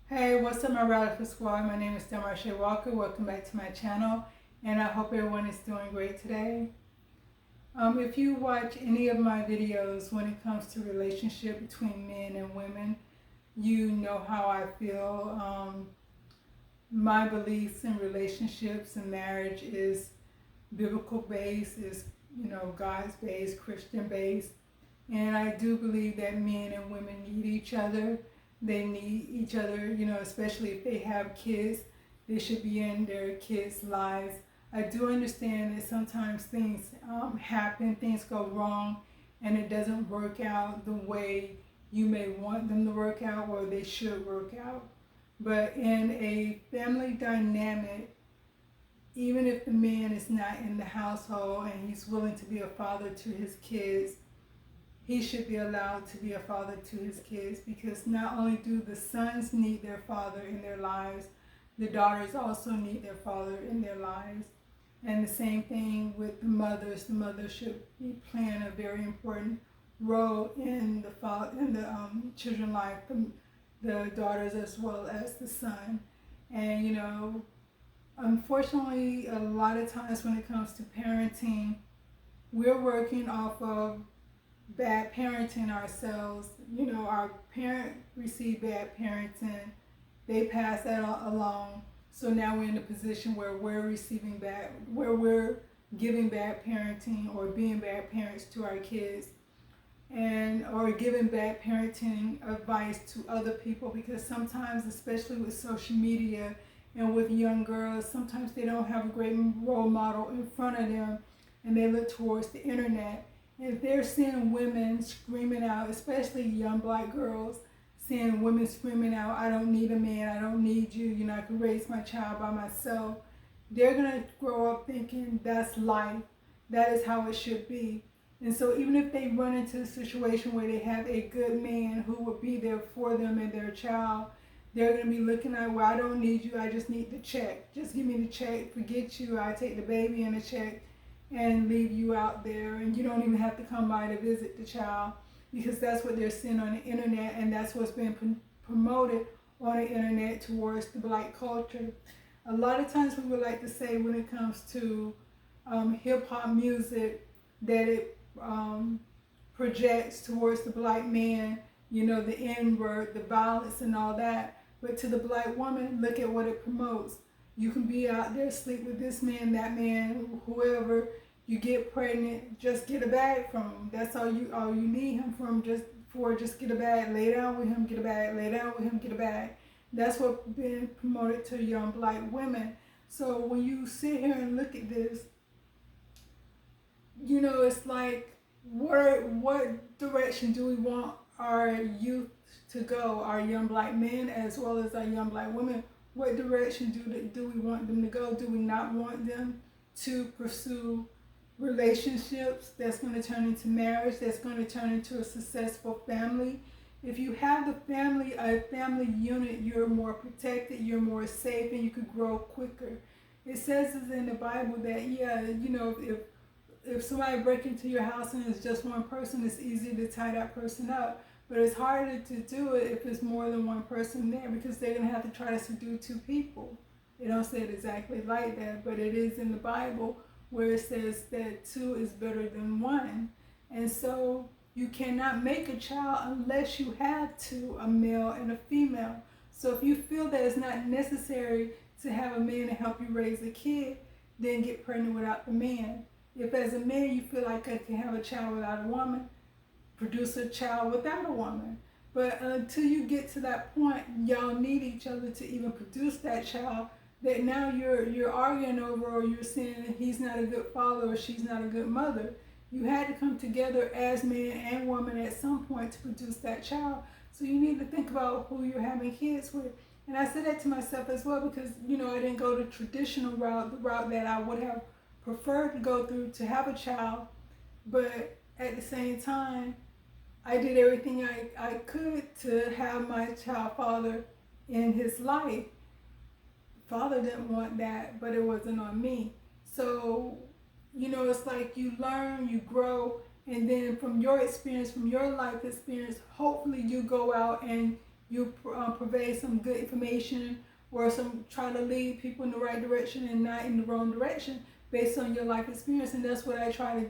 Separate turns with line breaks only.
Hey, what's up, my Radical Squad? My name is DelmarshaeWalker. Welcome back to my channel, and I hope everyone is doing great today. If you watch any of my videos when it comes to relationship between men and women, you know how I feel. My beliefs in relationships and marriage is biblical based, is God's based, Christian based, and I do believe that men and women need each other. They need each other, especially if they have kids. They should be in their kids' lives. I do understand that sometimes things happen, things go wrong, and it doesn't work out the way you may want them to work out or they should work out. But in a family dynamic, even if the man is not in the household and he's willing to be a father to his kids, he should be allowed to be a father to his kids, because not only do the sons need their father in their lives, the daughters also need their father in their lives. And the same thing with the mothers. The mother should be playing a very important role in the children's life, the daughters as well as the son. And unfortunately, a lot of times when it comes to parenting, we're working off of bad parenting ourselves. Our parent received bad parenting, they pass that along, so now we're in a position where we're giving bad parenting or being bad parents to our kids, or giving bad parenting advice to other people, because sometimes, especially with social media and with young girls, sometimes they don't have a great role model in front of them, and they look towards the internet. If they're seeing women screaming out, especially young black girls, seeing women screaming out, "I don't need a man, I don't need you, I can raise my child by myself," they're going to grow up thinking that's life. That is how it should be. And so even if they run into a situation where they have a good man who will be there for them and their child, they're going to be looking at, "Well, I don't need you, I just need the check. Just give me the check, forget you, I take the baby and the check and leave you out there, and you don't even have to come by to visit the child," because that's what they're seeing on the internet, and that's what's being promoted on the internet towards the black culture. A lot of times we would like to say, when it comes to hip-hop music, that it projects towards the black man, the N-word, the violence and all that. But to the black woman, look at what it promotes. You can be out there, sleep with this man, that man, whoever. You get pregnant, just get a bag from him. That's all you need him from, just get a bag. Lay down with him, get a bag. Lay down with him, get a bag. That's what's been promoted to young black women. So when you sit here and look at this, it's like, what direction do we want our youth to go? Our young black men as well as our young black women. What direction do we want them to go? Do we not want them to pursue relationships that's going to turn into marriage, that's going to turn into a successful family? If you have a family unit, you're more protected, you're more safe, and you could grow quicker. It says in the Bible that, if somebody breaks into your house and it's just one person, it's easy to tie that person up. But it's harder to do it if there's more than one person there, because they're going to have to try to subdue two people. They don't say it exactly like that, but it is in the Bible where it says that two is better than one. And so you cannot make a child unless you have two, a male and a female. So if you feel that it's not necessary to have a man to help you raise a kid, then get pregnant without the man. If as a man you feel like I can have a child without a woman, produce a child without a woman. But until you get to that point, y'all need each other to even produce that child that now you're arguing over, or you're saying that he's not a good father or she's not a good mother. You had to come together as man and woman at some point to produce that child. So you need to think about who you're having kids with. And I said that to myself as well, because I didn't go the traditional route, the route that I would have preferred to go through to have a child. But at the same time, I did everything I could to have my child father in his life. Father didn't want that, but it wasn't on me. So, it's like you learn, you grow, and then from your experience, from your life experience, hopefully you go out and you purvey some good information or try to lead people in the right direction and not in the wrong direction based on your life experience. And that's what I try to do.